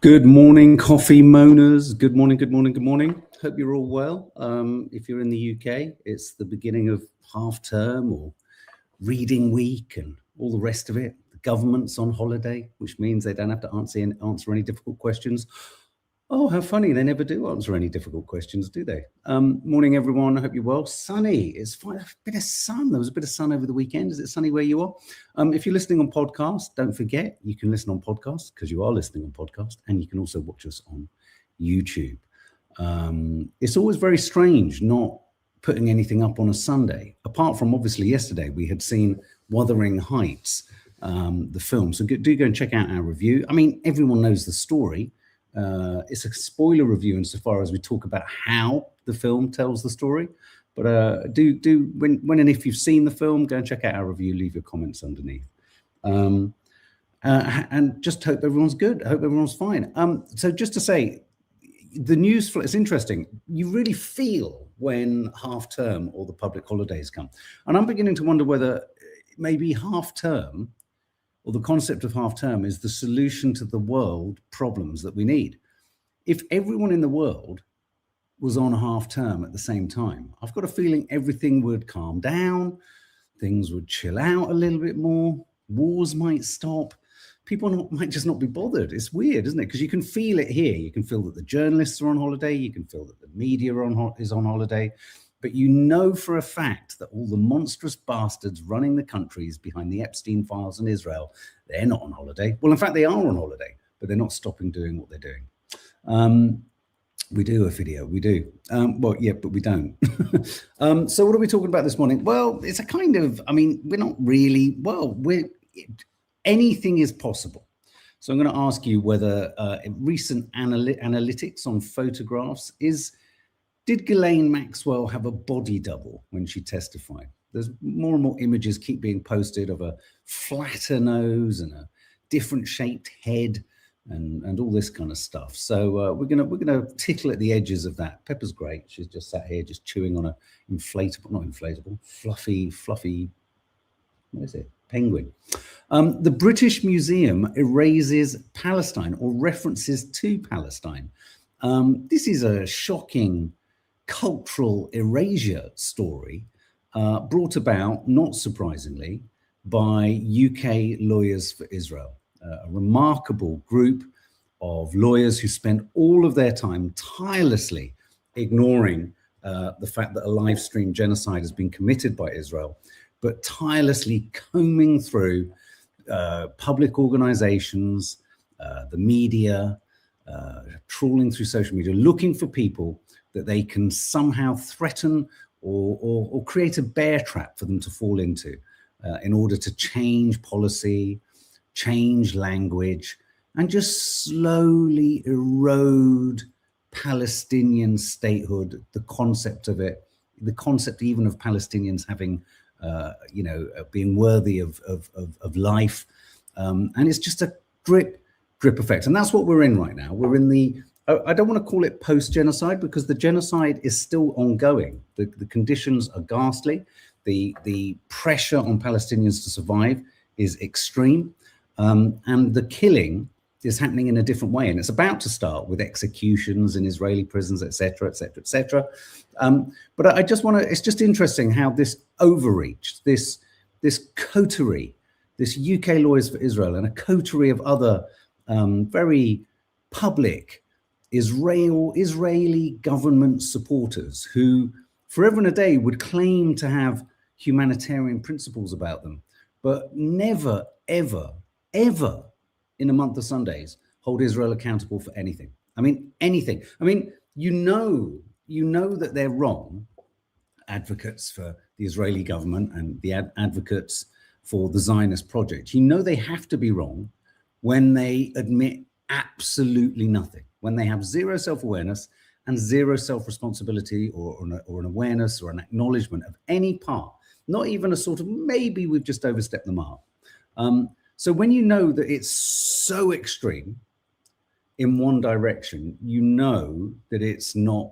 Good morning, coffee moaners. Good morning, good morning, good morning. Hope you're all well. If you're in the UK, it's the beginning of half term or reading week and all the rest of it. The government's on holiday, which means they don't have to answer any difficult questions. Oh, how funny. They never do answer any difficult questions, do they? Morning, everyone. I hope you're well. Sunny. It's fine. A bit of sun. There was a bit of sun over the weekend. Is it sunny where you are? If you're listening on podcast, don't forget, you can listen on podcast because you are listening on podcast, and you can also watch us on YouTube. It's always very strange not putting anything up on a Sunday, apart from obviously yesterday we had seen Wuthering Heights, the film. So do go and check out our review. I mean, everyone knows the story. It's a spoiler review insofar as we talk about how the film tells the story. But when and if you've seen the film, go and check out our review, leave your comments underneath. And just hope everyone's good. I hope everyone's fine. So just to say, the news flow, it's interesting. You really feel when half term or the public holidays come. And I'm beginning to wonder whether maybe half term or the concept of half term is the solution to the world problems that we need. If everyone in the world was on half term at the same time, I've got a feeling everything would calm down, things would chill out a little bit more, wars might stop, people might just not be bothered. It's weird, isn't it? Because you can feel it here. You can feel that the journalists are on holiday, you can feel that the media is on holiday, but you know for a fact that all the monstrous bastards running the countries behind the Epstein files in Israel, they're not on holiday. Well, in fact, they are on holiday, but they're not stopping doing what they're doing. We do a video, we do. Well, yeah, but we don't. So what are we talking about this morning? Well, it's a kind of, I mean, we're not really, well, anything is possible. So I'm going to ask you whether recent analytics on photographs did Ghislaine Maxwell have a body double when she testified? There's more and more images keep being posted of a flatter nose and a different shaped head and all this kind of stuff. So we're gonna tickle at the edges of that. Pepper's great. She's just sat here just chewing on a fluffy, what is it? Penguin. The British Museum erases Palestine or references to Palestine. This is a shocking cultural erasure story brought about, not surprisingly, by UK Lawyers for Israel, a remarkable group of lawyers who spend all of their time tirelessly ignoring the fact that a live stream genocide has been committed by Israel, but tirelessly combing through public organizations, the media, trawling through social media, looking for people that they can somehow threaten or create a bear trap for them to fall into in order to change policy, change language, and just slowly erode Palestinian statehood, the concept of it, the concept even of Palestinians having, being worthy of life. And it's just a drip effect. And that's what we're in right now. We're in the, I don't want to call it post-genocide because the genocide is still ongoing. The conditions are ghastly. The pressure on Palestinians to survive is extreme. And the killing is happening in a different way. And it's about to start with executions in Israeli prisons, et cetera, et cetera, et cetera. But I just want to, it's just interesting how this overreach, this coterie, this UK Lawyers for Israel and a coterie of other very public Israeli government supporters who forever and a day would claim to have humanitarian principles about them, but never, ever, ever in a month of Sundays hold Israel accountable for anything. I mean, anything. I mean, you know that they're wrong, advocates for the Israeli government and the advocates for the Zionist project. You know they have to be wrong when they admit absolutely nothing, when they have zero self-awareness and zero self-responsibility or an awareness or an acknowledgement of any part, not even a sort of maybe we've just overstepped the mark. So when you know that it's so extreme in one direction, you know that it's not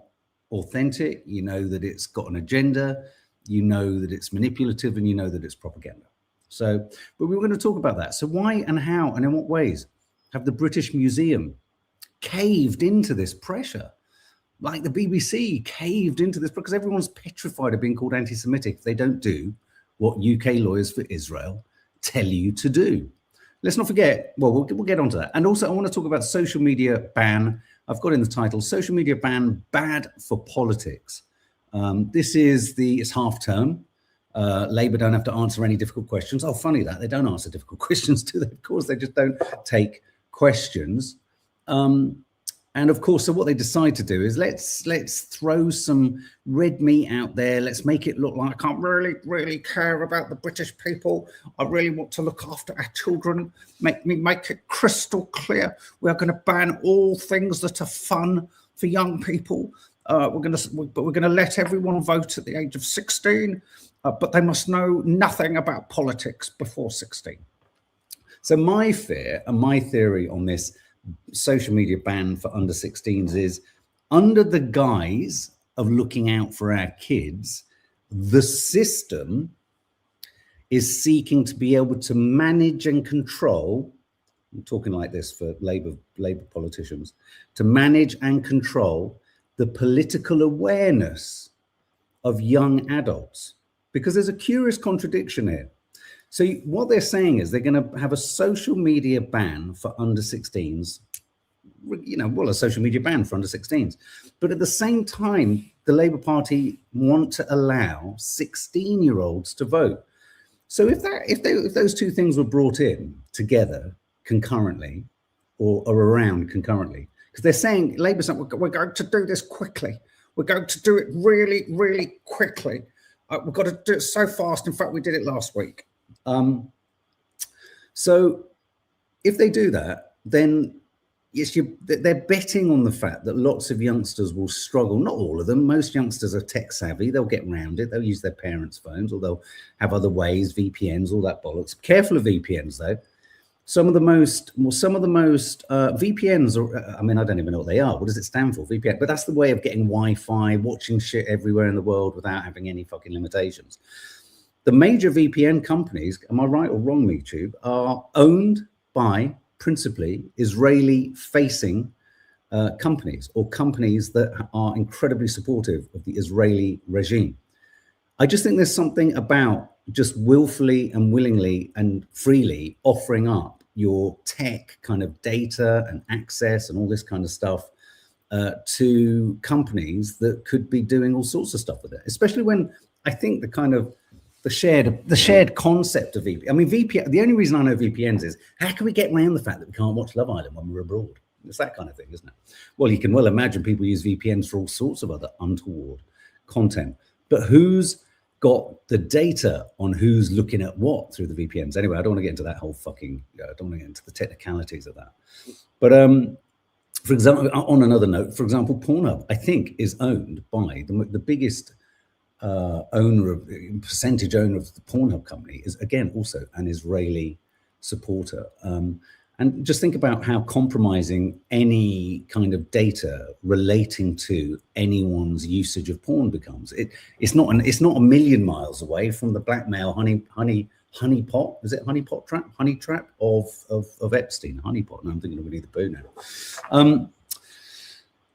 authentic, you know that it's got an agenda, you know that it's manipulative, and you know that it's propaganda. So, but we were going to talk about that. So why and how and in what ways have the British Museum caved into this pressure. Like the BBC caved into this because everyone's petrified of being called anti-Semitic if they don't do what UK lawyers for Israel tell you to do. Let's not forget, well, we'll get onto that. And also, I want to talk about social media ban. I've got in the title, social media ban, bad for politics. It's half term. Labour don't have to answer any difficult questions. Oh, funny that, they don't answer difficult questions, do they? Of course, they just don't take questions. And of course, so what they decide to do is let's throw some red meat out there. Let's make it look like I really care about the British people. I really want to look after our children. Make it crystal clear. We are going to ban all things that are fun for young people. We're going to let everyone vote at the age of 16, but they must know nothing about politics before 16. So my fear and my theory on this social media ban for under 16s is, under the guise of looking out for our kids, the system is seeking to be able to manage and control, I'm talking like this for Labour politicians, to manage and control the political awareness of young adults. Because there's a curious contradiction here. So what they're saying is they're going to have a social media ban for under 16s, a social media ban for under 16s. But at the same time, the Labour Party want to allow 16-year-olds to vote. So if those two things were brought in together concurrently or around concurrently, because they're saying, Labour's saying, we're going to do this quickly. We're going to do it really, really quickly. We've got to do it so fast. In fact, we did it last week. So if they do that, then yes, they're betting on the fact that lots of youngsters will struggle. Not all of them. Most youngsters are tech savvy. They'll get around it. They'll use their parents' phones, or they'll have other ways, VPNs, all that bollocks. Careful of VPNs, though. Some of the most VPNs are, I mean, I don't even know what they are. What does it stand for? VPN. But that's the way of getting Wi-Fi, watching shit everywhere in the world without having any fucking limitations. The major VPN companies, am I right or wrong, YouTube, are owned by principally Israeli-facing companies, or companies that are incredibly supportive of the Israeli regime. I just think there's something about just willfully and willingly and freely offering up your tech kind of data and access and all this kind of stuff to companies that could be doing all sorts of stuff with it, especially when I think the shared concept of VPN. I mean, VPN, the only reason I know VPNs is, how can we get around the fact that we can't watch Love Island when we're abroad? It's that kind of thing, isn't it? Well, you can well imagine people use VPNs for all sorts of other untoward content. But who's got the data on who's looking at what through the VPNs? Anyway, I don't want to get into that whole fucking, I don't want to get into the technicalities of that. But for example, on another note, for example, Pornhub, I think, is owned by the biggest percentage owner of the Pornhub company is, again, also an Israeli supporter. And just think about how compromising any kind of data relating to anyone's usage of porn becomes. It's not a million miles away from the blackmail honeypot. Is it honeypot trap? Honey trap of Epstein. Honeypot. No, I'm thinking of Winnie the Pooh now.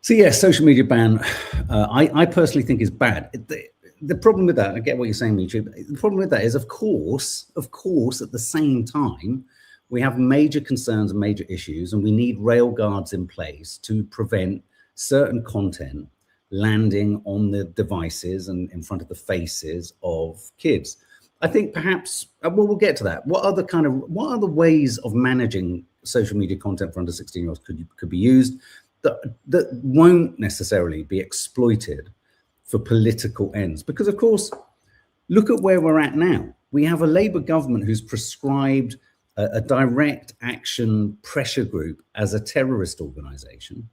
So yeah, social media ban. I personally think is bad. The problem with that, I get what you're saying, YouTube. The problem with that is, of course, at the same time, we have major concerns and major issues, and we need rail guards in place to prevent certain content landing on the devices and in front of the faces of kids. I think perhaps, well, we'll get to that. What other ways of managing social media content for under 16-year-olds could be used that won't necessarily be exploited for political ends? Because, of course, look at where we're at now. We have a Labour government who's prescribed a direct action pressure group as a terrorist organization.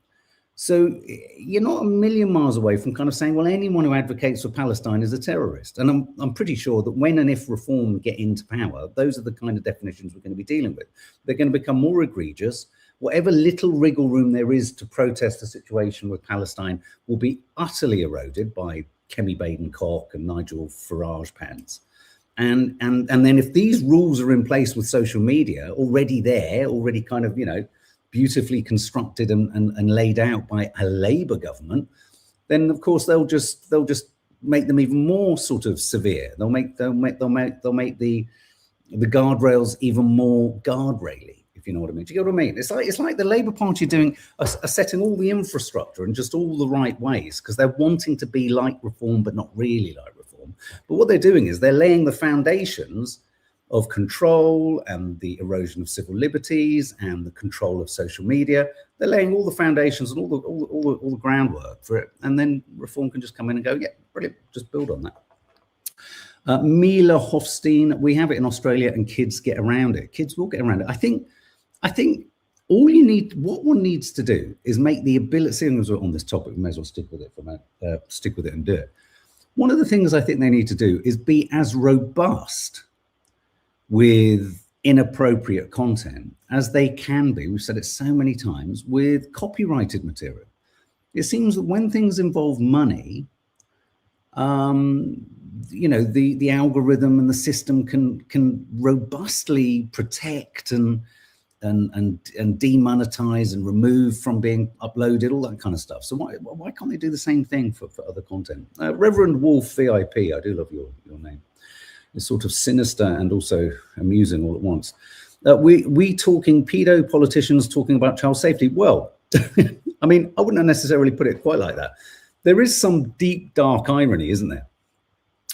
So you're not a million miles away from kind of saying, well, anyone who advocates for Palestine is a terrorist. And I'm pretty sure that when and if Reform get into power, those are the kind of definitions we're going to be dealing with. They're going to become more egregious. Whatever little wriggle room there is to protest the situation with Palestine will be utterly eroded by Kemi Baden-Cock and Nigel Farage pants. And then if these rules are in place with social media already kind of, beautifully constructed and laid out by a Labour government, then of course they'll just make them even more sort of severe. They'll make the guardrails even more guardraily, if you know what I mean. Do you get what I mean? It's like the Labour Party are setting all the infrastructure in just all the right ways because they're wanting to be like reform, but not really like reform. But what they're doing is they're laying the foundations of control and the erosion of civil liberties and the control of social media. They're laying all the foundations and all the groundwork for it, and then reform can just come in and go, yeah, brilliant, just build on that. Mila Hofstein, we have it in Australia, and kids get around it. Kids will get around it. I think what one needs to do is make the ability. Seeing as we're on this topic, we may as well stick with it and do it. One of the things I think they need to do is be as robust with inappropriate content as they can be. We've said it so many times with copyrighted material. It seems that when things involve money, you know, the algorithm and the system can robustly protect and demonetize and remove from being uploaded, all that kind of stuff. So why can't they do the same thing for other content? Reverend Wolf VIP, I do love your name. It's sort of sinister and also amusing all at once. We talking pedo politicians talking about child safety. Well, I mean, I wouldn't necessarily put it quite like that. There is some deep, dark irony, isn't there?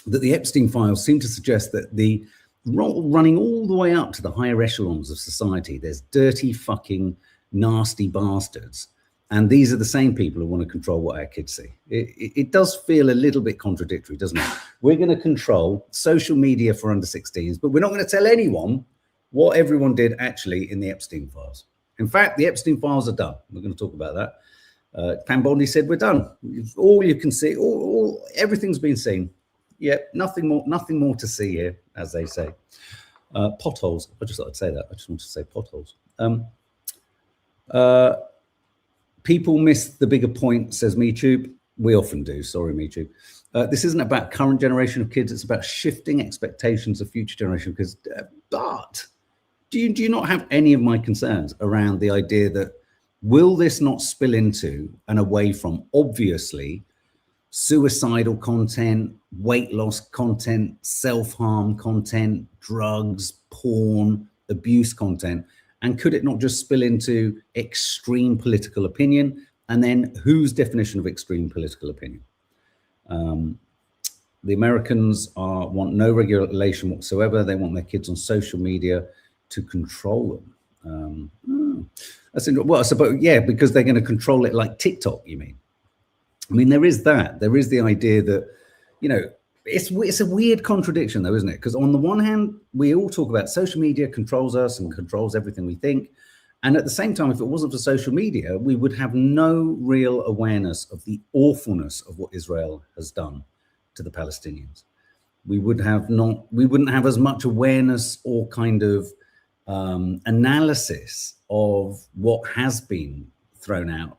That the Epstein files seem to suggest that the running all the way up to the higher echelons of society, there's dirty, fucking, nasty bastards. And these are the same people who want to control what our kids see. It does feel a little bit contradictory, doesn't it? We're going to control social media for under 16s, but we're not going to tell anyone what everyone did actually in the Epstein files. In fact, the Epstein files are done. We're going to talk about that. Pam Bondi said, we're done. All you can see, everything's been seen. Yeah, nothing more to see here, as they say. Potholes. I just thought I'd say that. I just wanted to say potholes. People miss the bigger point, says MeTube. We often do. Sorry, MeTube. This isn't about current generation of kids. It's about shifting expectations of future generation of kids. But do you not have any of my concerns around the idea that will this not spill into and away from obviously suicidal content, weight loss content, self-harm content, drugs, porn, abuse content? And could it not just spill into extreme political opinion? And then whose definition of extreme political opinion? The Americans want no regulation whatsoever. They want their kids on social media to control them. That's interesting. Well, I suppose, yeah, because they're going to control it like TikTok, you mean? I mean, there is that. There is the idea that, you know, it's a weird contradiction, though, isn't it? Because on the one hand, we all talk about social media controls us and controls everything we think. And at the same time, if it wasn't for social media, we would have no real awareness of the awfulness of what Israel has done to the Palestinians. We wouldn't have as much awareness or kind of analysis of what has been thrown out,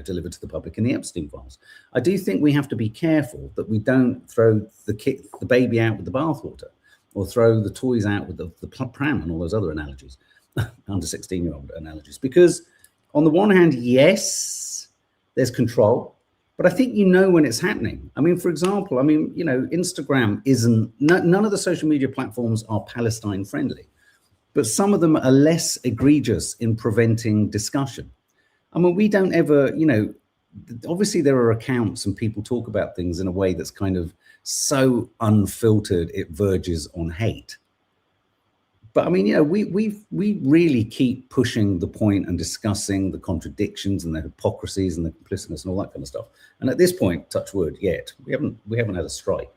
delivered to the public in the Epstein files. I do think we have to be careful that we don't throw the baby out with the bathwater, or throw the toys out with the pram and all those other analogies, under 16-year-old analogies. Because on the one hand, yes, there's control, but I think when it's happening. I mean, for example, Instagram none of the social media platforms are Palestine friendly, but some of them are less egregious in preventing discussion. I mean, we don't ever, obviously there are accounts and people talk about things in a way that's kind of so unfiltered, it verges on hate. But I mean, we really keep pushing the point and discussing the contradictions and the hypocrisies and the complicitness and all that kind of stuff. And at this point, touch wood, yet we haven't had a strike.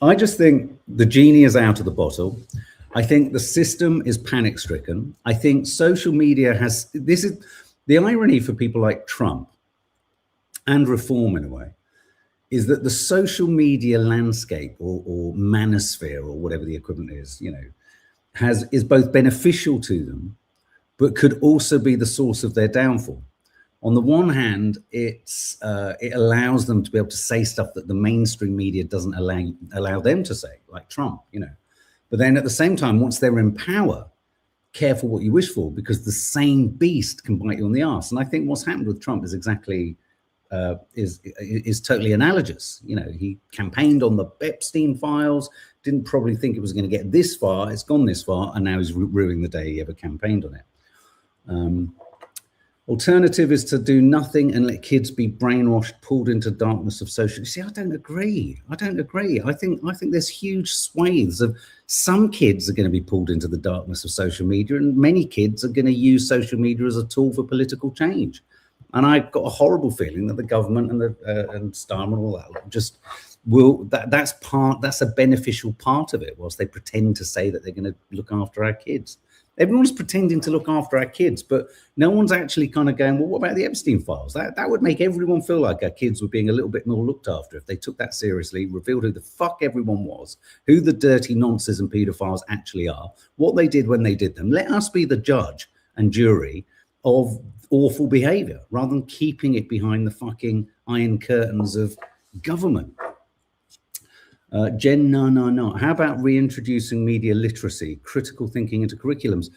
I just think the genie is out of the bottle. I think the system is panic stricken. I think social media this is the irony for people like Trump and reform in a way, is that the social media landscape or manosphere or whatever the equivalent is, is both beneficial to them, but could also be the source of their downfall. On the one hand, it allows them to be able to say stuff that the mainstream media doesn't allow them to say, like Trump, But then at the same time, once they're in power, careful what you wish for, because the same beast can bite you on the arse. And I think what's happened with Trump is exactly is totally analogous. You know, he campaigned on the Epstein files, didn't probably think it was going to get this far. It's gone this far, and now he's ruining the day he ever campaigned on it. Alternative is to do nothing and let kids be brainwashed, pulled into darkness of social. See, I don't agree. I don't agree. I think there's huge swathes of some kids are going to be pulled into the darkness of social media, and many kids are going to use social media as a tool for political change. And I've got a horrible feeling that the government and and Starmer and all that just will. That's a beneficial part of it, whilst they pretend to say that they're going to look after our kids. Everyone's pretending to look after our kids, but no one's actually kind of going, well, what about the Epstein files? That would make everyone feel like our kids were being a little bit more looked after if they took that seriously, revealed who the fuck everyone was, who the dirty nonces and paedophiles actually are, what they did when they did them. Let us be the judge and jury of awful behavior rather than keeping it behind the fucking iron curtains of government. Jen, no. How about reintroducing media literacy, critical thinking into curriculums?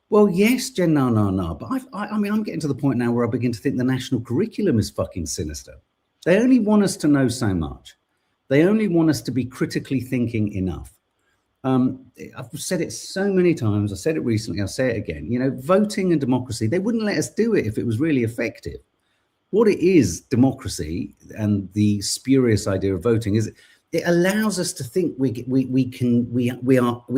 Well, yes, Jen, no. But I mean, I'm getting to the point now where I begin to think the national curriculum is fucking sinister. They only want us to know so much. They only want us to be critically thinking enough. I've said it so many times. I said it recently. I'll say it again. You know, voting and democracy, they wouldn't let us do it if it was really effective. What it is, democracy and the spurious idea of voting, is it allows us to think we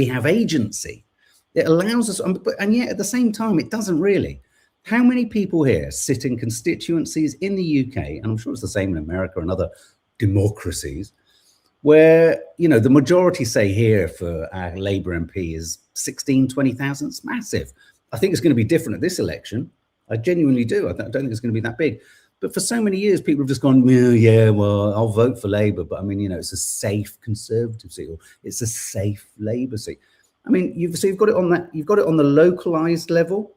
have agency. It allows us, and yet at the same time, it doesn't really. How many people here sit in constituencies in the UK, and I'm sure it's the same in America and other democracies, where, you know, the majority say here for our Labour MP is 16, 20,000. It's massive. I think it's going to be different at this election. I genuinely do. I don't think it's going to be that big. But for so many years, people have just gone, well, I'll vote for Labour. But I mean, you know, it's a safe Conservative seat, or it's a safe Labour seat. I mean, you've got it on that. You've got it on the localized level,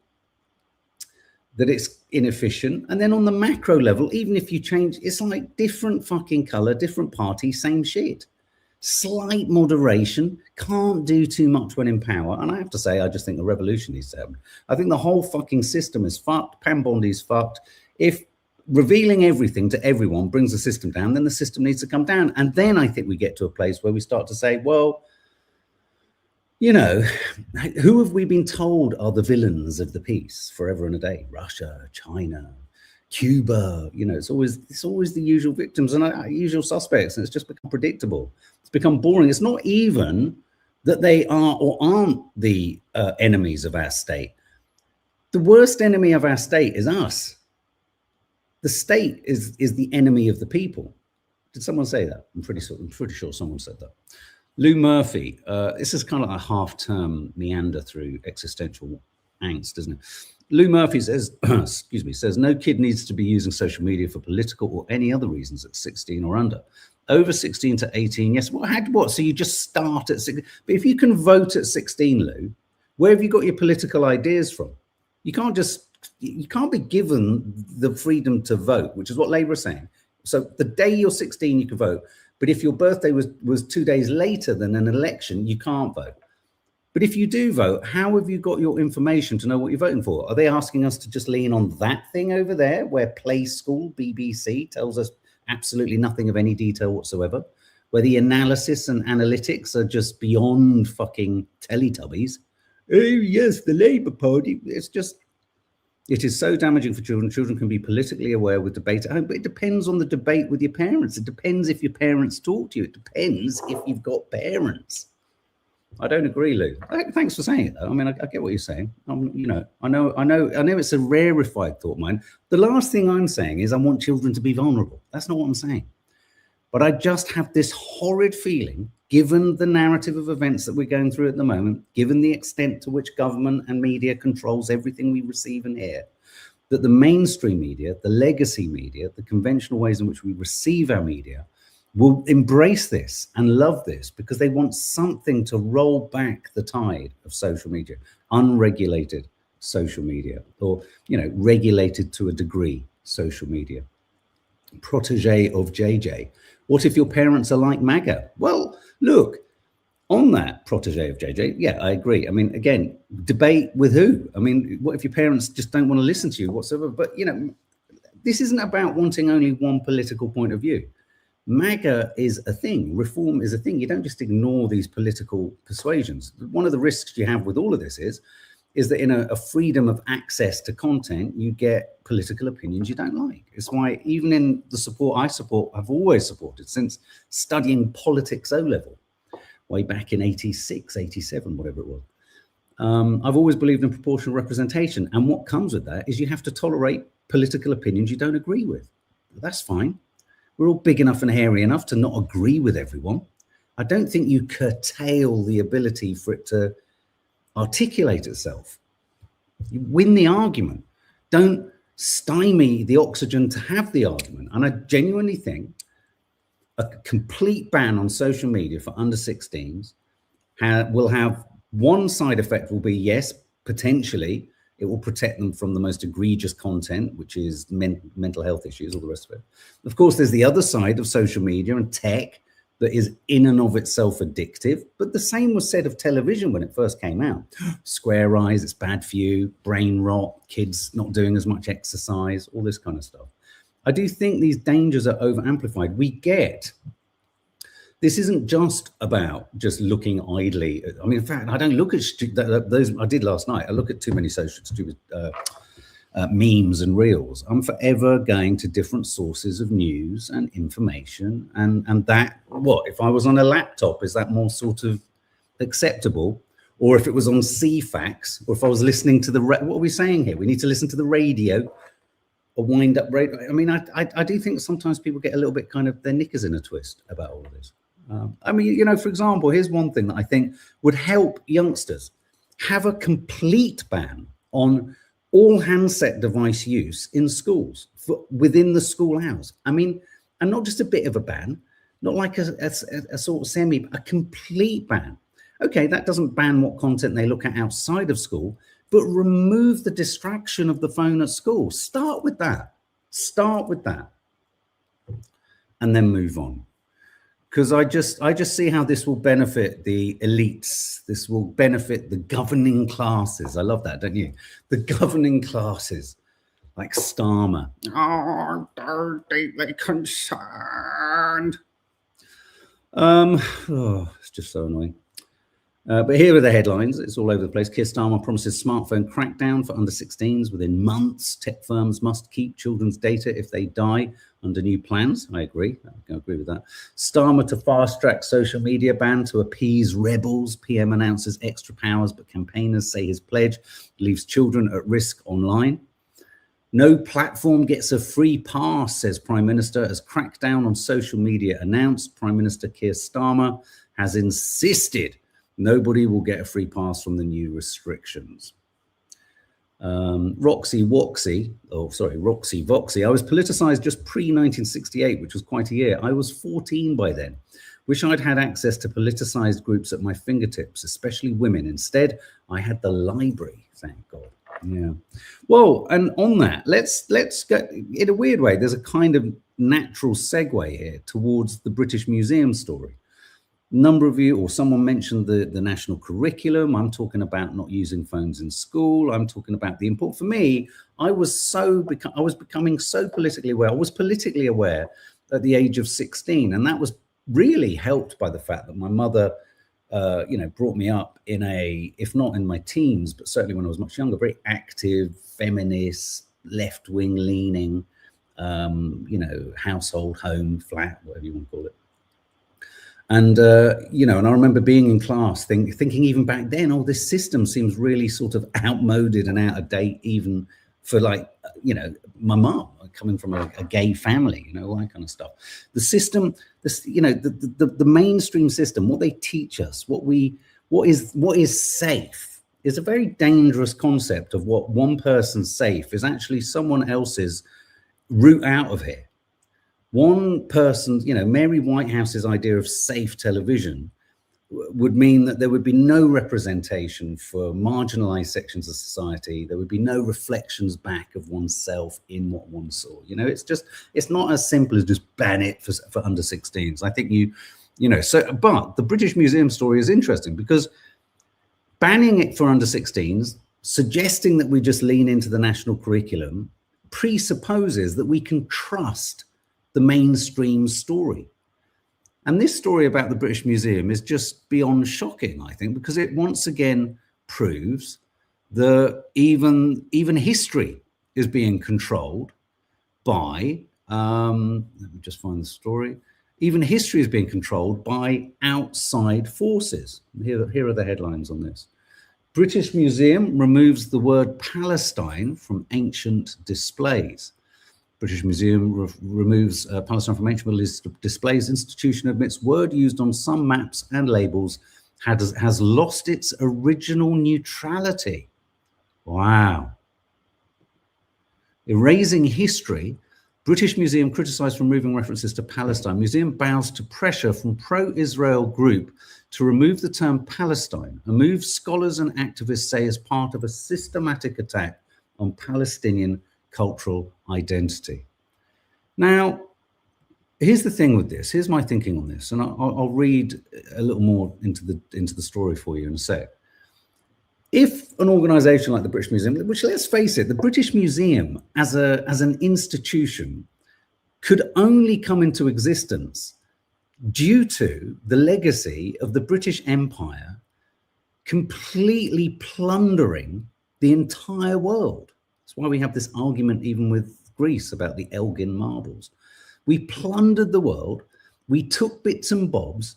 that it's inefficient. And then on the macro level, even if you change, it's like different fucking color, different party, same shit. Slight moderation, can't do too much when in power. And I have to say, I just think the revolution needs to happen. I think the whole fucking system is fucked. Pam Bondi's fucked. If revealing everything to everyone brings the system down, then the system needs to come down. And then I think we get to a place where we start to say, well, you know, who have we been told are the villains of the piece forever and a day? Russia, China, Cuba. You know, it's always the usual victims and usual suspects, and it's just become predictable. It's become boring. It's not even that they are or aren't the enemies of our state. The worst enemy of our state is us. The state is the enemy of the people. Did someone say that? I'm pretty sure someone said that. Lou Murphy, this is kind of like a half-term meander through existential angst, isn't it? Lou Murphy says, says, no kid needs to be using social media for political or any other reasons at 16 or under. Over 16 to 18, yes. What? So you just start at 16. But if you can vote at 16, Lou, where have you got your political ideas from? You can't be given the freedom to vote, which is what Labour is saying. So the day you're 16, you can vote. But if your birthday was 2 days later than an election, you can't vote. But if you do vote, how have you got your information to know what you're voting for? Are they asking us to just lean on that thing over there where Play School, BBC, tells us absolutely nothing of any detail whatsoever, where the analysis and analytics are just beyond fucking Teletubbies? Oh, yes, the Labour Party. It is so damaging for children. Children can be politically aware with debate at home, but it depends on the debate with your parents. It depends if your parents talk to you. It depends if you've got parents. I don't agree, Lou. Thanks for saying it, though. I mean, I get what you're saying. You know, I know it's a rarefied thought, mine. The last thing I'm saying is I want children to be vulnerable. That's not what I'm saying. But I just have this horrid feeling, given the narrative of events that we're going through at the moment, given the extent to which government and media controls everything we receive and hear, that the mainstream media, the legacy media, the conventional ways in which we receive our media will embrace this and love this because they want something to roll back the tide of social media, unregulated social media, or, you know, regulated to a degree social media. Protege of JJ. What if your parents are like MAGA? Well, look, On that protege of JJ, yeah, I agree. I mean, again, debate with who? I mean, what if your parents just don't want to listen to you whatsoever? But, you know, this isn't about wanting only one political point of view. MAGA is a thing. Reform is a thing. You don't just ignore these political persuasions. One of the risks you have with all of this is that in a freedom of access to content, you get political opinions you don't like. It's why even in the support I support, I've always supported since studying politics O-level, way back in 86, 87, whatever it was. I've always believed in proportional representation. And what comes with that is you have to tolerate political opinions you don't agree with. That's fine. We're all big enough and hairy enough to not agree with everyone. I don't think you curtail the ability for it to articulate itself. You win the argument. Don't stymie the oxygen to have the argument. And I genuinely think a complete ban on social media for under 16s will have one side effect will be, yes, potentially it will protect them from the most egregious content, which is mental health issues, all the rest of it. Of course, there's the other side of social media and tech that is in and of itself addictive. But the same was said of television when it first came out. Square eyes, it's bad for you, brain rot, kids not doing as much exercise, all this kind of stuff. I do think these dangers are over amplified. This isn't just about just looking idly. I mean, in fact, I don't look at those. I did last night. I look at too many stupid memes and reels. I'm forever going to different sources of news and information. And that, what, if I was on a laptop, is that more sort of acceptable? Or if it was on CFAX, or if I was listening to what are we saying here? We need to listen to the radio, a wind up radio. I mean, I do think sometimes people get a little bit kind of their knickers in a twist about all of this. I mean, you know, for example, here's one thing that I think would help youngsters: have a complete ban on all handset device use in schools within the school hours. I mean, and not just a bit of a ban, not like a sort of a complete ban. Okay, that doesn't ban what content they look at outside of school, but remove the distraction of the phone at school. Start with that. Start with that. And then move on. Because I just see how this will benefit the elites. This will benefit the governing classes. I love that, don't you? The governing classes, like Starmer. Oh, aren't they concerned? It's just so annoying. But here are the headlines. It's all over the place. Keir Starmer promises smartphone crackdown for under 16s within months. Tech firms must keep children's data if they die under new plans. I agree. I agree with that. Starmer to fast track social media ban to appease rebels. PM announces extra powers, but campaigners say his pledge leaves children at risk online. No platform gets a free pass, says Prime Minister, as crackdown on social media announced. Prime Minister Keir Starmer has insisted nobody will get a free pass from the new restrictions. Roxy Voxy. I was politicized just pre-1968, which was quite a year. I was 14 by then. Wish I'd had access to politicized groups at my fingertips, especially women. Instead, I had the library, thank God. Yeah. Well, and on that, let's go in a weird way. There's a kind of natural segue here towards the British Museum story. Number of you, or someone mentioned the national curriculum. I'm talking about not using phones in school. I'm talking about the import. For me, I was becoming so politically aware. I was politically aware at the age of 16, and that was really helped by the fact that my mother, brought me up in if not in my teens, but certainly when I was much younger, very active, feminist, left-wing leaning, household, home, flat, whatever you want to call it. And, and I remember being in class thinking even back then, oh, this system seems really sort of outmoded and out of date, even for my mum coming from a gay family, all that kind of stuff. The system, the mainstream system, what they teach us, what is safe is a very dangerous concept of what one person's safe is actually someone else's route out of here. One person, Mary Whitehouse's idea of safe television would mean that there would be no representation for marginalized sections of society. There would be no reflections back of oneself in what one saw. It's not as simple as just ban it for under 16s. I think You know, so, but the British Museum story is interesting because banning it for under 16s, suggesting that we just lean into the national curriculum, presupposes that we can trust the mainstream story. And this story about the British Museum is just beyond shocking, I think, because it once again proves that even history is being controlled by, let me just find the story, even history is being controlled by outside forces. Here are the headlines on this. British Museum removes the word Palestine from ancient displays. British Museum removes Palestine from ancient Middle East displays. Institution admits word used on some maps and labels has lost its original neutrality. Wow. Erasing history, British Museum criticised for removing references to Palestine. Museum bows to pressure from pro-Israel group to remove the term Palestine, a move scholars and activists say is part of a systematic attack on Palestinian cultural identity. Now, here's the thing with this. Here's my thinking on this, and I'll read a little more into the story for you in a sec. If an organization like the British Museum, which let's face it, the British Museum as an institution could only come into existence due to the legacy of the British Empire completely plundering the entire world. That's why we have this argument even with Greece about the Elgin marbles. We plundered the world. We took bits and bobs.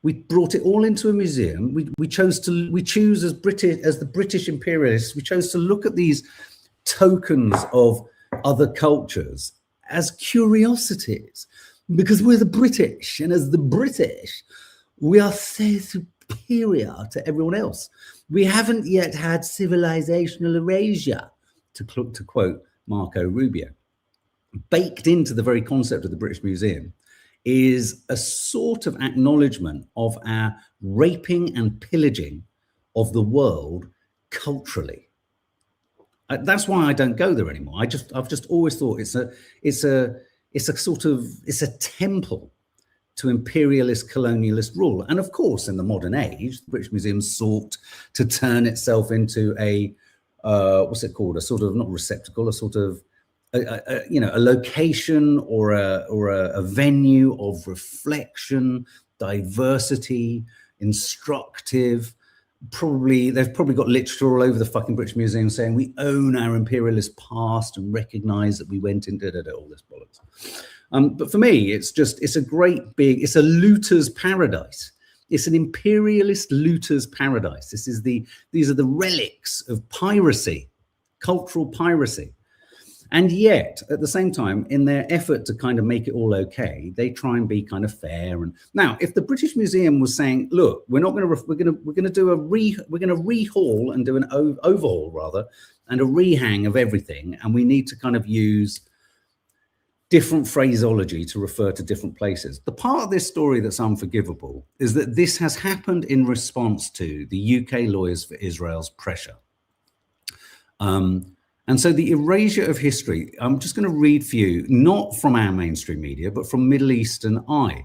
We brought it all into a museum. We choose as the British imperialists, we chose to look at these tokens of other cultures as curiosities because we're the British, and as the British, we are so superior to everyone else. We haven't yet had civilizational erasure, to quote Marco Rubio. Baked into the very concept of the British Museum is a sort of acknowledgement of our raping and pillaging of the world culturally. That's why I don't go there anymore. I've just always thought it's a temple to imperialist colonialist rule. And of course, in the modern age, the British Museum sought to turn itself into a what's it called? A sort of, not receptacle, a sort of a location or a venue of reflection, diversity, instructive. They've probably got literature all over the fucking British Museum saying we own our imperialist past and recognize that we went into all this bollocks. But for me, it's a looter's paradise. It's an imperialist looter's paradise. These are the relics of piracy, cultural piracy. And yet, at the same time, in their effort to kind of make it all okay, they try and be kind of fair. And now, if the British Museum was saying, "Look, we're going to rehaul and do an overhaul rather, and a rehang of everything, and we need to kind of use different phraseology to refer to different places." The part of this story that's unforgivable is that this has happened in response to the UK Lawyers for Israel's pressure. And so the erasure of history, I'm just going to read for you, not from our mainstream media, but from Middle Eastern Eye.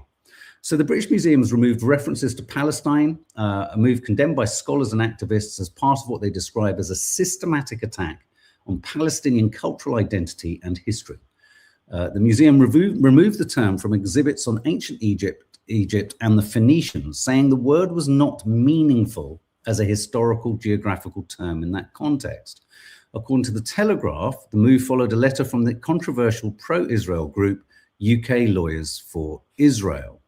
So the British Museum has removed references to Palestine, a move condemned by scholars and activists as part of what they describe as a systematic attack on Palestinian cultural identity and history. The museum removed the term from exhibits on ancient Egypt and the Phoenicians, saying the word was not meaningful as a historical geographical term in that context. According to The Telegraph, the move followed a letter from the controversial pro-Israel group UK Lawyers for Israel.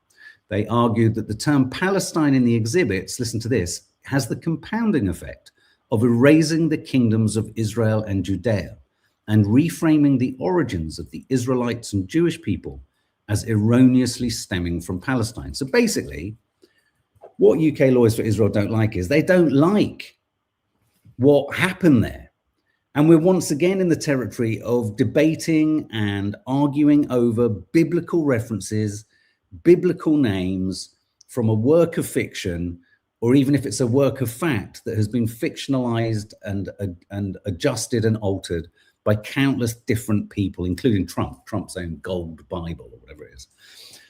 They argued that the term Palestine in the exhibits, listen to this, has the compounding effect of erasing the kingdoms of Israel and Judea and reframing the origins of the Israelites and Jewish people as erroneously stemming from Palestine. So basically, what UK Lawyers for Israel don't like is they don't like what happened there. And we're once again in the territory of debating and arguing over biblical references, biblical names from a work of fiction, or even if it's a work of fact that has been fictionalized and adjusted and altered by countless different people, including Trump's own gold Bible or whatever it is.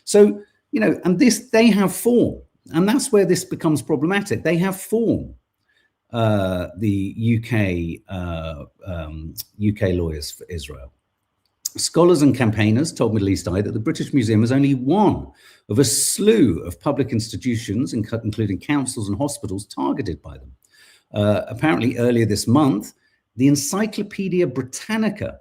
So and they have form, and that's where this becomes problematic. They have form. The UK lawyers for Israel. Scholars and campaigners told Middle East Eye that the British Museum is only one of a slew of public institutions, including councils and hospitals, targeted by them. Apparently earlier this month, the Encyclopedia Britannica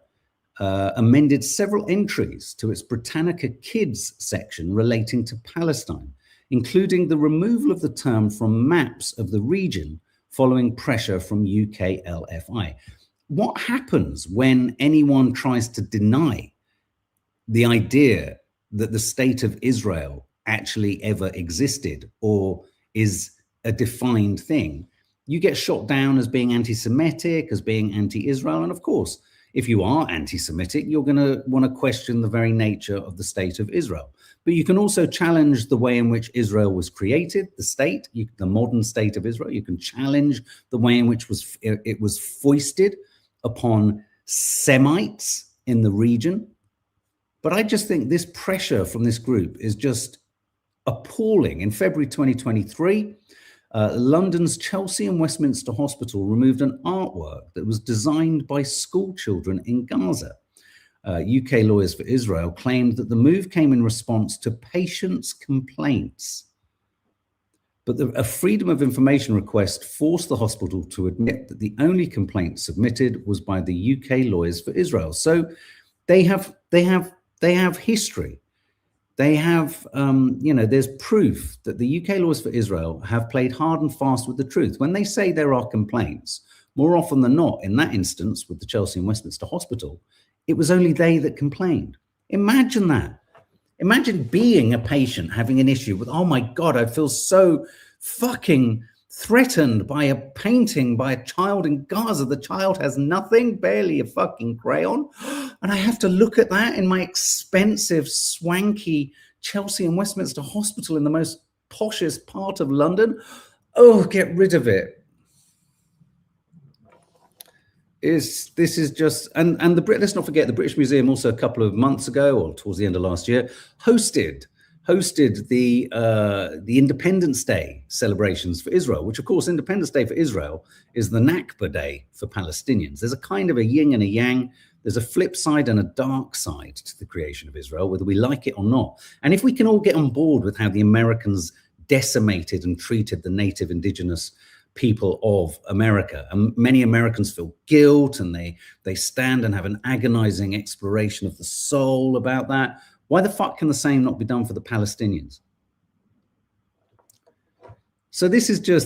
amended several entries to its Britannica Kids section relating to Palestine, including the removal of the term from maps of the region following pressure from UK LFI. What happens when anyone tries to deny the idea that the state of Israel actually ever existed or is a defined thing? You get shot down as being anti-Semitic, as being anti-Israel. And of course, if you are anti-Semitic, you're going to want to question the very nature of the state of Israel. But you can also challenge the way in which Israel was created, the state, the modern state of Israel. You can challenge the way in which it was foisted upon Semites in the region. But I just think this pressure from this group is just appalling. In February 2023, London's Chelsea and Westminster Hospital removed an artwork that was designed by school children in Gaza. UK lawyers for Israel claimed that the move came in response to patients' complaints. But a Freedom of Information request forced the hospital to admit that the only complaint submitted was by the UK lawyers for Israel. So they have history. They have, there's proof that the UK lawyers for Israel have played hard and fast with the truth. When they say there are complaints, more often than not, in that instance with the Chelsea and Westminster Hospital, it was only they that complained. Imagine that. Imagine being a patient having an issue with, oh my God, I feel so fucking threatened by a painting by a child in Gaza. The child has nothing, barely a fucking crayon. And I have to look at that in my expensive, swanky Chelsea and Westminster Hospital in the most poshest part of London. Oh, get rid of it. This is just, and let's not forget, the British Museum also a couple of months ago, or towards the end of last year, hosted the Independence Day celebrations for Israel, which of course Independence Day for Israel is the Nakba Day for Palestinians. There's a kind of a yin and a yang. There's a flip side and a dark side to the creation of Israel, whether we like it or not. And if we can all get on board with how the Americans decimated and treated the native indigenous people of America, and many Americans feel guilt and they stand and have an agonizing exploration of the soul about that. Why the fuck can the same not be done for the Palestinians? So this is the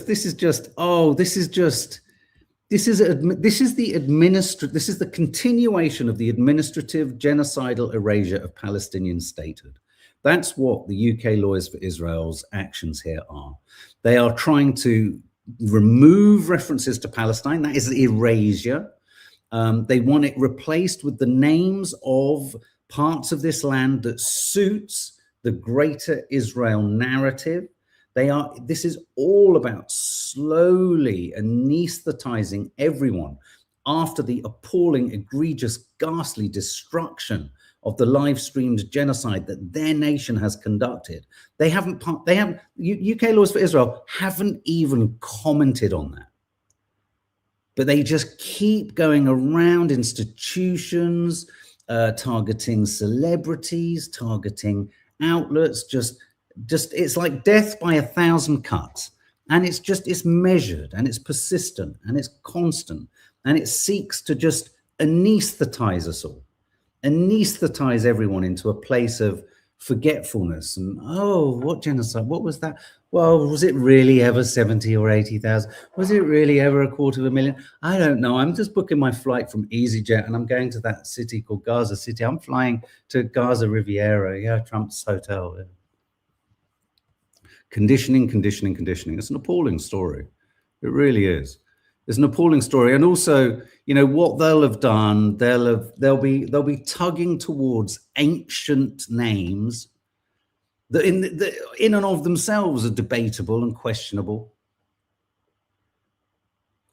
continuation of the administrative genocidal erasure of Palestinian statehood. That's what the UK lawyers for Israel's actions here are. They are trying to remove references to Palestine. That is erasure. They want it replaced with the names of parts of this land that suits the greater Israel narrative. This is all about slowly anesthetizing everyone after the appalling, egregious, ghastly destruction of the live streamed genocide that their nation has conducted. UK laws for Israel haven't even commented on that. But they just keep going around institutions, targeting celebrities, targeting outlets, just it's like death by 1,000 cuts. And it's measured and it's persistent and it's constant and it seeks to just anesthetize us all, anesthetize everyone into a place of forgetfulness. And, oh, what genocide? What was that? Well, was it really ever 70 or 80,000? Was it really ever 250,000? I don't know. I'm just booking my flight from EasyJet and I'm going to that city called Gaza City. I'm flying to Gaza Riviera. Yeah, Trump's hotel. Yeah. Conditioning. It's an appalling story. It really is. It's an appalling story. And also, what they'll have done, they'll be tugging towards ancient names that in and of themselves are debatable and questionable.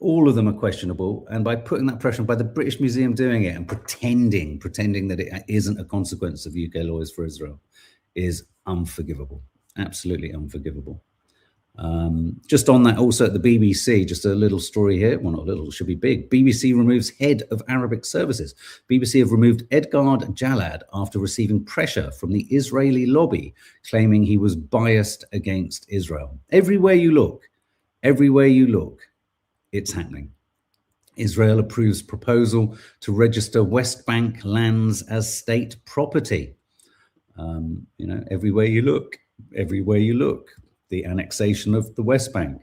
All of them are questionable. And by putting that pressure, by the British Museum doing it and pretending that it isn't a consequence of UK laws for Israel, is unforgivable, absolutely unforgivable. Just on that, also at the BBC, just a little story here. Well, not a little, it should be big. BBC removes head of Arabic services. BBC have removed Edgard Jalad after receiving pressure from the Israeli lobby, claiming he was biased against Israel. Everywhere you look, it's happening. Israel approves proposal to register West Bank lands as state property. You know, everywhere you look, the annexation of the West Bank.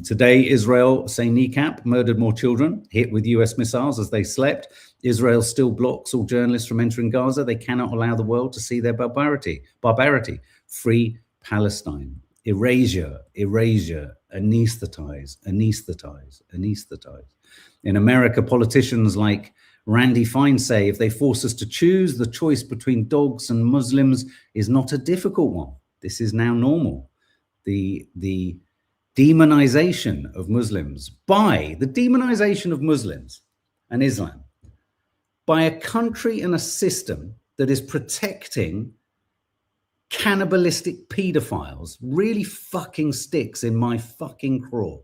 Today, Israel, say kneecap, murdered more children, hit with US missiles as they slept. Israel still blocks all journalists from entering Gaza. They cannot allow the world to see their barbarity. Free Palestine. Erasure, anesthetize. In America, politicians like Randy Fine say, if they force us to choose, the choice between dogs and Muslims is not a difficult one. This is now normal. The demonization of Muslims and Islam by a country and a system that is protecting cannibalistic pedophiles really fucking sticks in my fucking craw.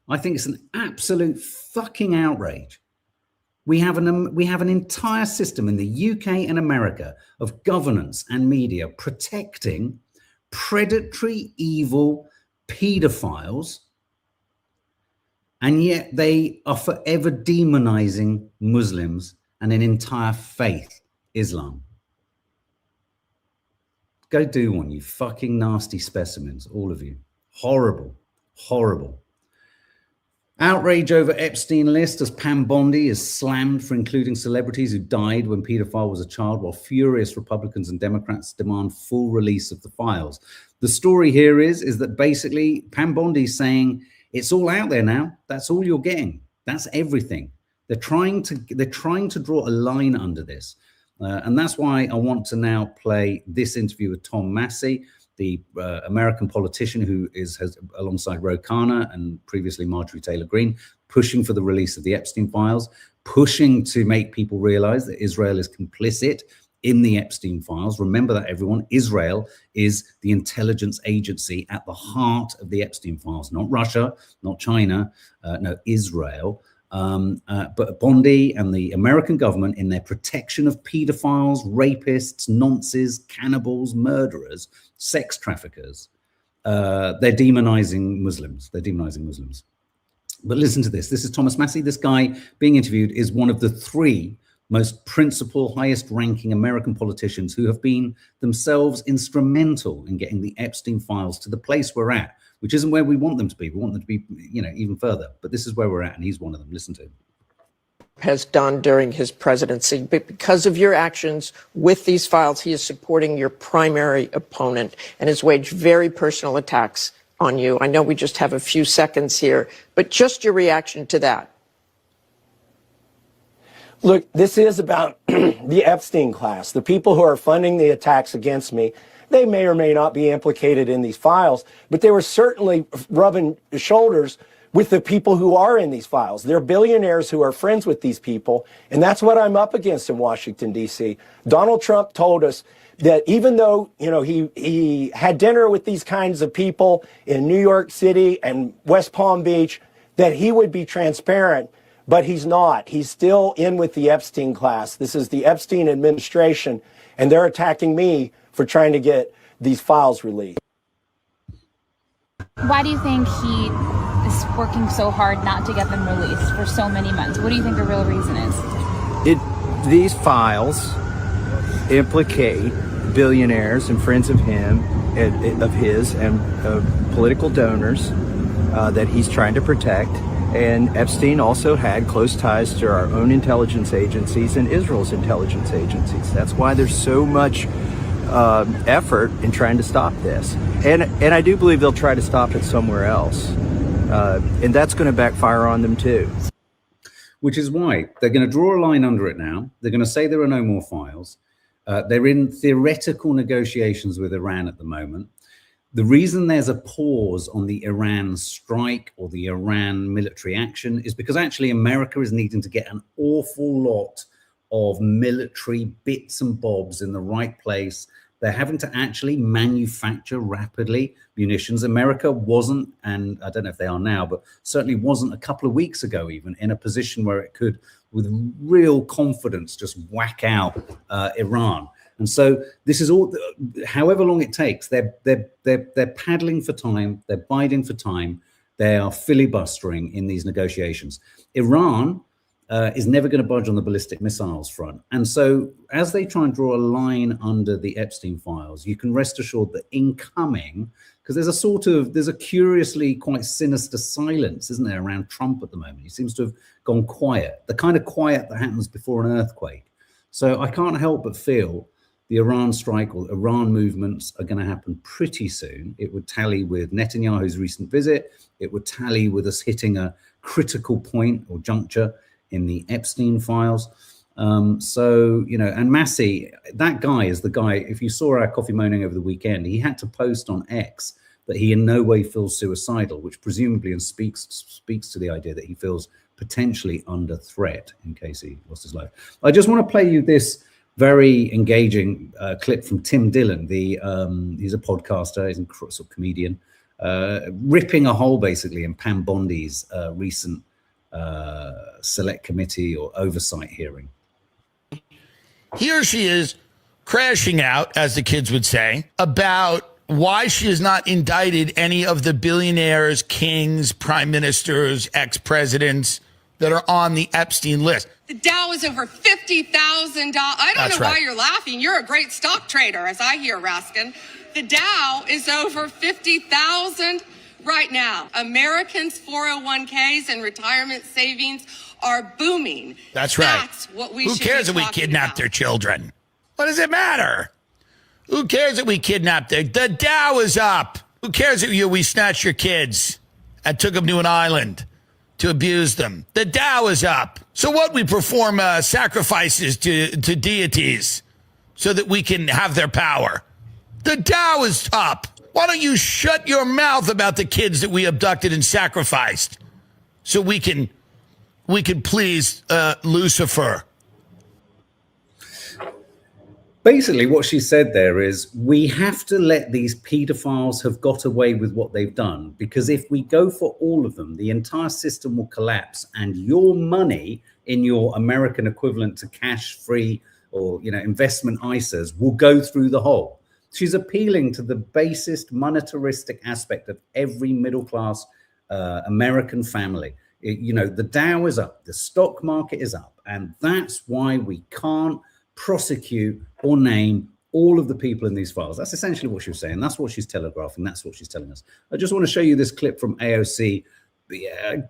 I think it's an absolute fucking outrage. We have an entire system in the UK and America of governance and media protecting predatory, evil pedophiles, and yet they are forever demonizing Muslims and an entire faith, Islam. Go do one, you fucking nasty specimens, all of you. Horrible, horrible. Outrage over Epstein list as Pam Bondi is slammed for including celebrities who died when pedophile was a child, while furious Republicans and Democrats demand full release of the files. The story here is that basically Pam Bondi is saying it's all out there now. That's all you're getting. That's everything. They're trying to draw a line under this. And that's why I want to now play this interview with Tom Massey, the American politician who has alongside Ro Khanna and previously Marjorie Taylor Greene, pushing for the release of the Epstein files, pushing to make people realize that Israel is complicit in the Epstein files. Remember that, everyone. Israel is the intelligence agency at the heart of the Epstein files, not Russia, not China, no, Israel. But Bondi and the American government, in their protection of pedophiles, rapists, nonces, cannibals, murderers, sex traffickers, they're demonizing Muslims. But listen to this. This is Thomas Massey. This guy being interviewed is one of the three most principal, highest-ranking American politicians who have been themselves instrumental in getting the Epstein files to the place we're at, which isn't where we want them to be. We want them to be, you know, even further. But this is where we're at, and he's one of them. Listen to him. Has done during his presidency. But because of your actions with these files, he is supporting your primary opponent and has waged very personal attacks on you. I know we just have a few seconds here, but just your reaction to that. Look, this is about the Epstein class, the people who are funding the attacks against me. They may or may not be implicated in these files, but they were certainly rubbing shoulders with the people who are in these files. They're billionaires who are friends with these people, and that's what I'm up against in Washington, D.C. Donald Trump told us that even though, you know, he had dinner with these kinds of people in New York City and West Palm Beach, that he would be transparent, but he's not. He's still in with the Epstein class. This is the Epstein administration, and they're attacking me for trying to get these files released. Why do you think he is working so hard not to get them released for so many months? What do you think the real reason is? These files implicate billionaires and friends of his and political donors that he's trying to protect. And Epstein also had close ties to our own intelligence agencies and Israel's intelligence agencies. That's why there's so much effort in trying to stop this. And I do believe they'll try to stop it somewhere else. And that's going to backfire on them too. Which is why they're going to draw a line under it now. They're going to say there are no more files. They're in theoretical negotiations with Iran at the moment. The reason there's a pause on the Iran strike or the Iran military action is because actually America is needing to get an awful lot of military bits and bobs in the right place They're having to actually manufacture rapidly munitions. America wasn't, and I don't know if they are now, but certainly wasn't a couple of weeks ago even, in a position where it could, with real confidence, just whack out Iran. And so this is all, however long it takes, they're paddling for time, they're biding for time, they are filibustering in these negotiations. Iran is never going to budge on the ballistic missiles front. And so as they try and draw a line under the Epstein files, you can rest assured that incoming, because there's a curiously quite sinister silence, isn't there, around Trump at the moment. He seems to have gone quiet, the kind of quiet that happens before an earthquake. So I can't help but feel the Iran strike or Iran movements are going to happen pretty soon. It would tally with Netanyahu's recent visit. It would tally with us hitting a critical point or juncture in the Epstein files. So, you know, and Massey, that guy is the guy, if you saw our coffee moaning over the weekend, he had to post on X that he in no way feels suicidal, which presumably speaks to the idea that he feels potentially under threat in case he lost his life. I just want to play you this very engaging clip from Tim Dillon. He's a podcaster, he's a sort of comedian, ripping a hole basically in Pam Bondi's recent select committee or oversight hearing. Here she is crashing out, as the kids would say, about why she has not indicted any of the billionaires, kings, prime ministers, ex-presidents that are on the Epstein list. The Dow is over $50,000. I don't know why you're laughing. You're a great stock trader, as I hear, Raskin. The Dow is over 50,000 right now. Americans' 401ks and retirement savings are booming. That's right. That's what we Who should cares be if we talking kidnapped about. their children? What does it matter? Who cares if we kidnapped their... The Dow is up. Who cares if we snatched your kids and took them to an island to abuse them? The Dow is up. So what? We perform sacrifices to deities so that we can have their power. The Dow is up. Why don't you shut your mouth about the kids that we abducted and sacrificed so we can please Lucifer? Basically, what she said there is we have to let these pedophiles have got away with what they've done, because if we go for all of them, the entire system will collapse and your money in your American equivalent to cash-free or, you know, investment ISAs will go through the hole. She's appealing to the basest monetaristic aspect of every middle-class American family. You know, the Dow is up, the stock market is up, and that's why we can't prosecute or name all of the people in these files. That's essentially what she was saying. That's what she's telegraphing. That's what she's telling us. I just want to show you this clip from AOC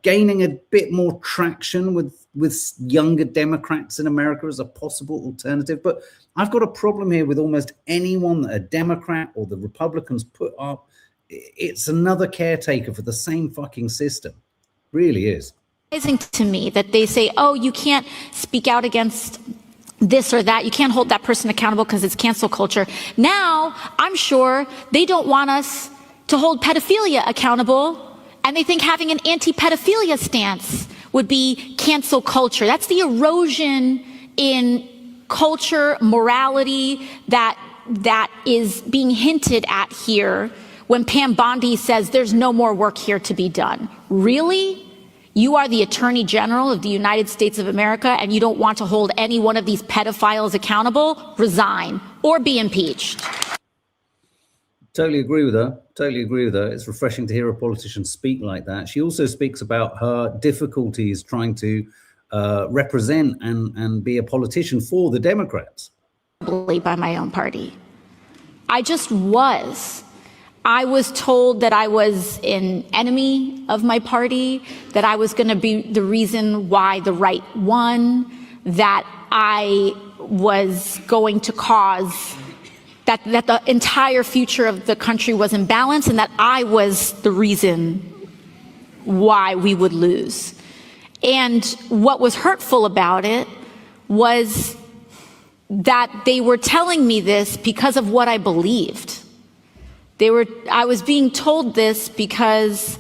gaining a bit more traction with younger Democrats in America as a possible alternative. But I've got a problem here with almost anyone that a Democrat or the Republicans put up. It's another caretaker for the same fucking system. Really is. Amazing to me that they say, oh, you can't speak out against this or that. You can't hold that person accountable because it's cancel culture. Now, I'm sure they don't want us to hold pedophilia accountable, and they think having an anti-pedophilia stance would be cancel culture. That's the erosion in culture, morality that is being hinted at here when Pam Bondi says there's no more work here to be done. Really? You are the Attorney General of the United States of America and you don't want to hold any one of these pedophiles accountable? Resign or be impeached. Totally agree with her. Totally agree with her. It's refreshing to hear a politician speak like that. She also speaks about her difficulties trying to represent and be a politician for the Democrats. By my own party. I was told that I was an enemy of my party, that I was going to be the reason why the right won, that I was going to cause that the entire future of the country was in balance, and that I was the reason why we would lose. And what was hurtful about it was that they were telling me this because of what I believed. I was being told this because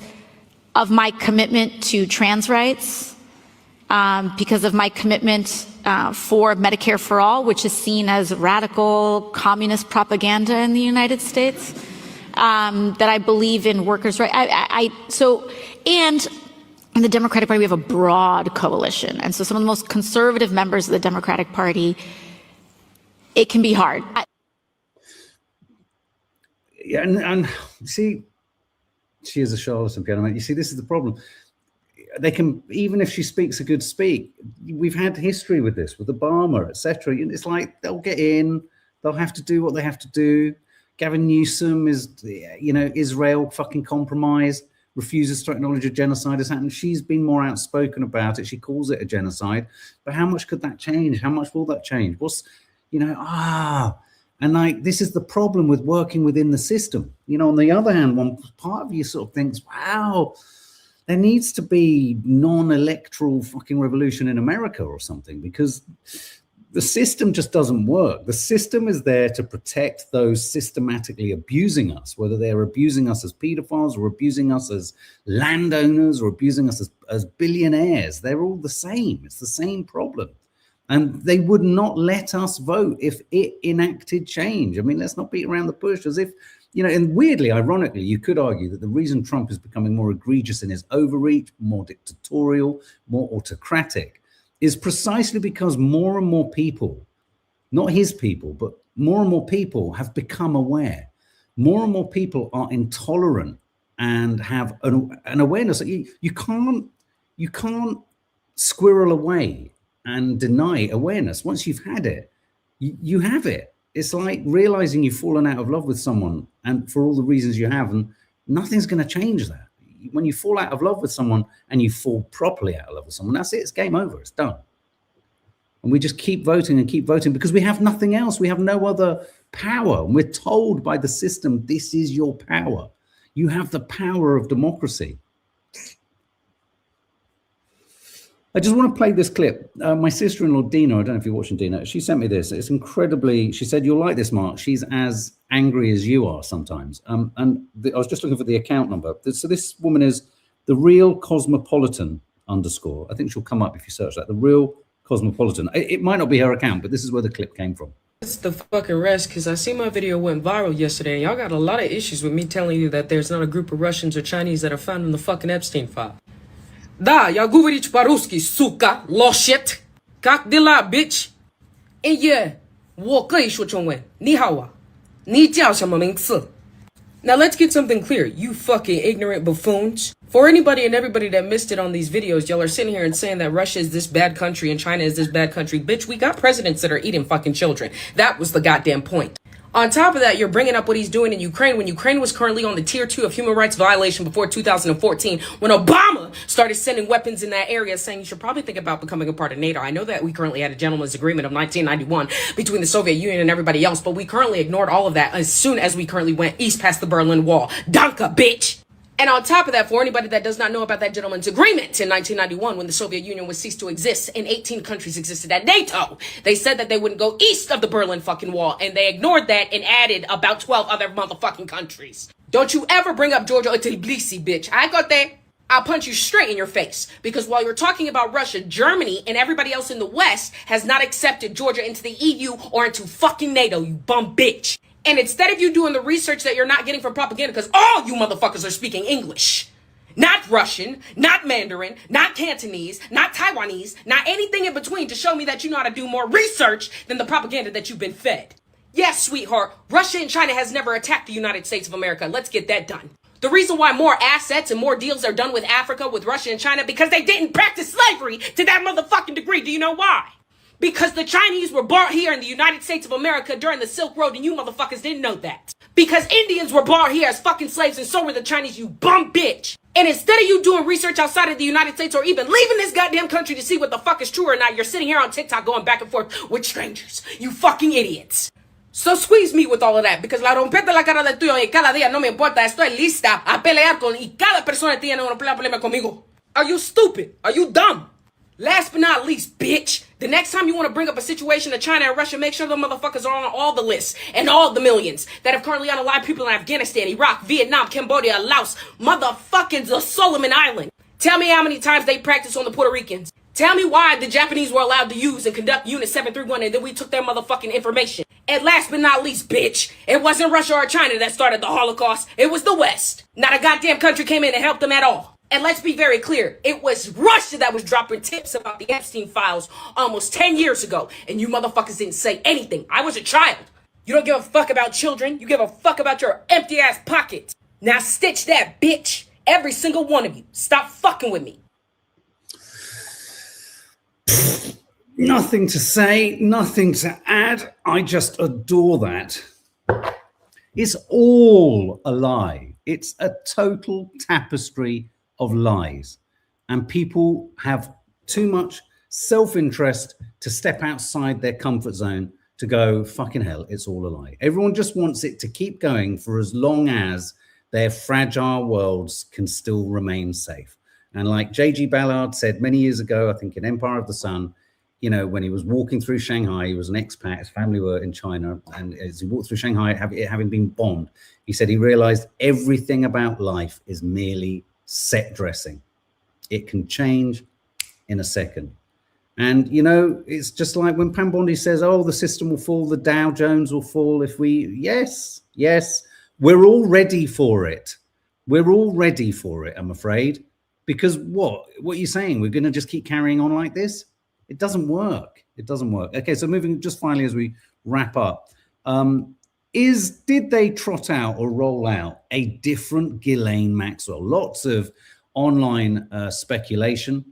of my commitment to trans rights, because of my commitment for Medicare for All, which is seen as radical communist propaganda in the United States, that I believe in workers' rights. And in the Democratic Party, we have a broad coalition. And so some of the most conservative members of the Democratic Party, it can be hard. Yeah, and see, she is a charlatan, piano man. You see, this is the problem. They can, even if she speaks a good speak, we've had history with this, with Obama, etc. It's like they'll get in, they'll have to do what they have to do. Gavin Newsom is, Israel fucking compromise, refuses to acknowledge a genocide has happened. She's been more outspoken about it. She calls it a genocide. But how much could that change? How much will that change? And like, this is the problem with working within the system. On the other hand, one part of you sort of thinks, wow, there needs to be non-electoral fucking revolution in America or something, because the system just doesn't work. The system is there to protect those systematically abusing us, whether they're abusing us as pedophiles or abusing us as landowners or abusing us as billionaires. They're all the same. It's the same problem. And they would not let us vote if it enacted change. I mean, let's not beat around the bush as if, and weirdly, ironically, you could argue that the reason Trump is becoming more egregious in his overreach, more dictatorial, more autocratic, is precisely because more and more people, not his people, but more and more people have become aware. More and more people are intolerant and have an awareness that you can't squirrel away and deny awareness. Once you've had it, you have it. It's like realizing you've fallen out of love with someone, and for all the reasons you have, and nothing's going to change that. When you fall out of love with someone and you fall properly out of love with someone, that's it. It's game over. It's done. And we just keep voting because we have nothing else. We have no other power. And we're told by the system, this is your power. You have the power of democracy. I just want to play this clip. My sister-in-law, Dina, I don't know if you're watching, Dina, she sent me this. It's incredibly, she said, you'll like this, Mark. She's as angry as you are sometimes. I was just looking for the account number. So this woman is the Real Cosmopolitan _ I think she'll come up if you search that. The Real Cosmopolitan. It might not be her account, but this is where the clip came from. It's the fucking rest, because I see my video went viral yesterday, and y'all got a lot of issues with me telling you that there's not a group of Russians or Chinese that are found in the fucking Epstein file. Да, я говорить по-русски, сука, лошадь. Как дела, bitch? Now let's get something clear, you fucking ignorant buffoons. For anybody and everybody that missed it on these videos, y'all are sitting here and saying that Russia is this bad country and China is this bad country. Bitch, we got presidents that are eating fucking children. That was the goddamn point. On top of that, you're bringing up what he's doing in Ukraine when Ukraine was currently on the tier 2 of human rights violation before 2014, when Obama started sending weapons in that area, saying you should probably think about becoming a part of NATO. I know that we currently had a gentleman's agreement of 1991 between the Soviet Union and everybody else, but we currently ignored all of that as soon as we currently went east past the Berlin Wall. Danke, bitch! And on top of that, for anybody that does not know about that gentleman's agreement in 1991, when the Soviet Union was ceased to exist and 18 countries existed at NATO, they said that they wouldn't go east of the Berlin fucking Wall, and they ignored that and added about 12 other motherfucking countries. Don't you ever bring up Georgia or Tbilisi, bitch. I got that. I'll punch you straight in your face. Because while you're talking about Russia, Germany and everybody else in the West has not accepted Georgia into the EU or into fucking NATO, you bum bitch. And instead of you doing the research that you're not getting from propaganda, because all you motherfuckers are speaking English, not Russian, not Mandarin, not Cantonese, not Taiwanese, not anything in between to show me that you know how to do more research than the propaganda that you've been fed. Yes, sweetheart, Russia and China has never attacked the United States of America. Let's get that done. The reason why more assets and more deals are done with Africa, with Russia and China, because they didn't practice slavery to that motherfucking degree. Do you know why? Because the Chinese were born here in the United States of America during the Silk Road, and you motherfuckers didn't know that. Because Indians were born here as fucking slaves, and so were the Chinese, you bum bitch. And instead of you doing research outside of the United States or even leaving this goddamn country to see what the fuck is true or not, you're sitting here on TikTok going back and forth with strangers. You fucking idiots. So squeeze me with all of that, because la rompete la cara del tuyo y cada día no me importa, estoy lista a pelear con y cada persona tiene un problema conmigo. Are you stupid? Are you dumb? Last but not least, bitch, the next time you want to bring up a situation of China and Russia, make sure the motherfuckers are on all the lists and all the millions that have currently unalived people in Afghanistan, Iraq, Vietnam, Cambodia, Laos, motherfucking the Solomon Island. Tell me how many times they practice on the Puerto Ricans. Tell me why the Japanese were allowed to use and conduct Unit 731 and then we took their motherfucking information. And last but not least, bitch, it wasn't Russia or China that started the Holocaust. It was the West. Not a goddamn country came in and helped them at all. And let's be very clear, it was Russia that was dropping tips about the Epstein files almost 10 years ago. And you motherfuckers didn't say anything. I was a child. You don't give a fuck about children. You give a fuck about your empty ass pockets. Now stitch that, bitch. Every single one of you. Stop fucking with me. Nothing to say, nothing to add. I just adore that. It's all a lie. It's a total tapestry of lies. And people have too much self-interest to step outside their comfort zone to go, fucking hell, it's all a lie. Everyone just wants it to keep going for as long as their fragile worlds can still remain safe. And like J.G. Ballard said many years ago, I think in Empire of the Sun, you know, when he was walking through Shanghai, he was an expat, his family were in China. And as he walked through Shanghai, having been bombed, he said he realized everything about life is merely set dressing. It can change in a second. And, you know, it's just like when Pam Bondi says, oh, the system will fall, the Dow Jones will fall if we, yes, we're all ready for it. We're all ready for it, I'm afraid. Because what are you saying? We're going to just keep carrying on like this? It doesn't work. It doesn't work. Okay, so moving just finally as we wrap up, did they trot out or roll out a different Ghislaine Maxwell? Lots of online speculation.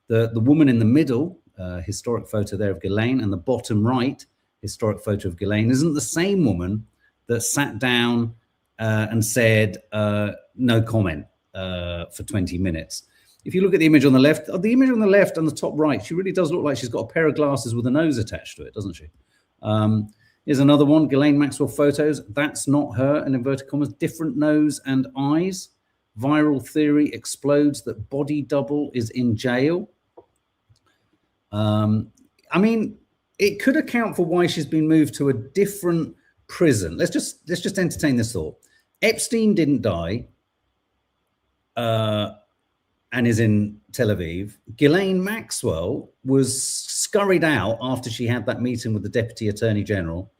The woman in the middle, historic photo there of Ghislaine, and the bottom right, historic photo of Ghislaine, isn't the same woman that sat down and said no comment for 20 minutes. If you look at the image on the left, and the top right, she really does look like she's got a pair of glasses with a nose attached to it, doesn't she? Here's another one, Ghislaine Maxwell photos. That's not her, in inverted commas, different nose and eyes. Viral theory explodes that body double is in jail. I mean, it could account for why she's been moved to a different prison. Let's just entertain this thought. Epstein didn't die and is in Tel Aviv. Ghislaine Maxwell was scurried out after she had that meeting with the Deputy Attorney General.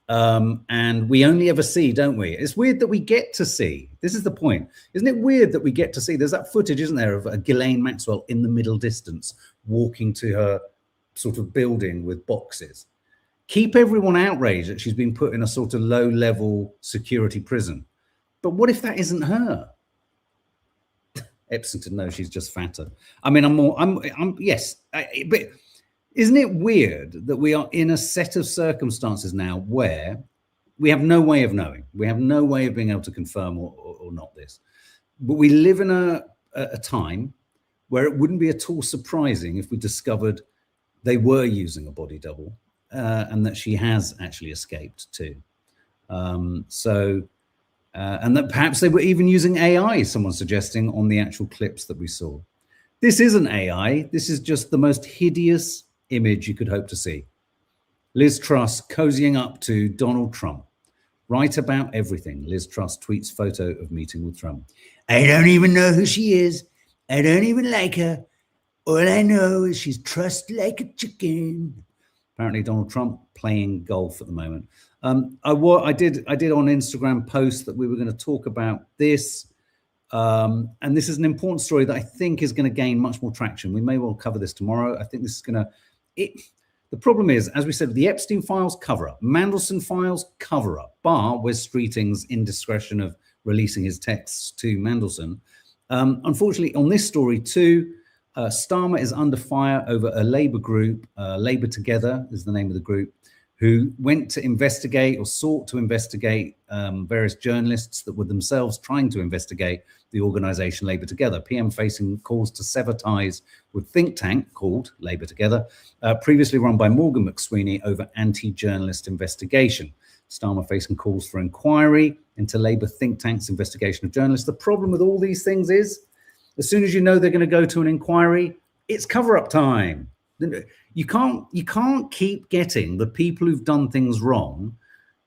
And we only ever see, don't we? It's weird that we get to see. This is the point. Isn't it weird that we get to see? There's that footage, isn't there, of a Ghislaine Maxwell in the middle distance walking to her sort of building with boxes. Keep everyone outraged that she's been put in a sort of low-level security prison. But what if that isn't her? Epstein, no, she's just fatter. I mean, yes, but isn't it weird that we are in a set of circumstances now where we have no way of knowing, we have no way of being able to confirm or not this, but we live in a time where it wouldn't be at all surprising if we discovered they were using a body double and that she has actually escaped too. And that perhaps they were even using AI, someone's suggesting, on the actual clips that we saw. This isn't AI. This is just the most hideous image you could hope to see. Liz Truss cozying up to Donald Trump. Right about everything. Liz Truss tweets photo of meeting with Trump. I don't even know who she is. I don't even like her. All I know is she's trussed like a chicken. Apparently Donald Trump playing golf at the moment. I did on Instagram post that we were going to talk about this. And this is an important story that I think is going to gain much more traction. We may well cover this tomorrow. I think this is going to... The problem is, as we said, the Epstein files cover up, Mandelson files cover up, bar Wes Streeting's indiscretion of releasing his texts to Mandelson. Unfortunately, on this story too, Starmer is under fire over a Labour group, Labour Together is the name of the group, who went to investigate or sought to investigate various journalists that were themselves trying to investigate the organisation Labour Together. PM facing calls to sever ties with think tank called Labour Together, previously run by Morgan McSweeney over anti-journalist investigation. Starmer facing calls for inquiry into Labour think tank's investigation of journalists. The problem with all these things is, as soon as you know they're going to go to an inquiry, it's cover-up time. You can't keep getting the people who've done things wrong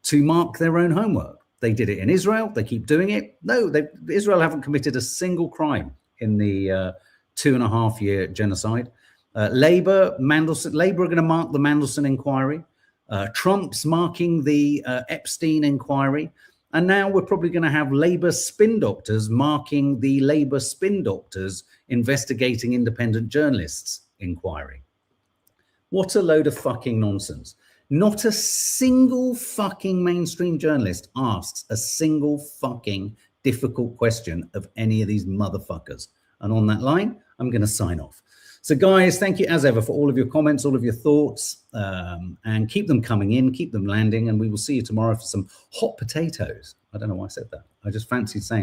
to mark their own homework. They did it in Israel. They keep doing it. No, Israel haven't committed a single crime in the 2.5-year genocide. Labour are going to mark the Mandelson inquiry. Trump's marking the Epstein inquiry. And now we're probably going to have Labour spin doctors marking the Labour spin doctors investigating independent journalists inquiry. What a load of fucking nonsense. Not a single fucking mainstream journalist asks a single fucking difficult question of any of these motherfuckers. And on that line, I'm going to sign off. So guys, thank you as ever for all of your comments, all of your thoughts, and keep them coming in, keep them landing, and we will see you tomorrow for some hot potatoes. I don't know why I said that. I just fancied saying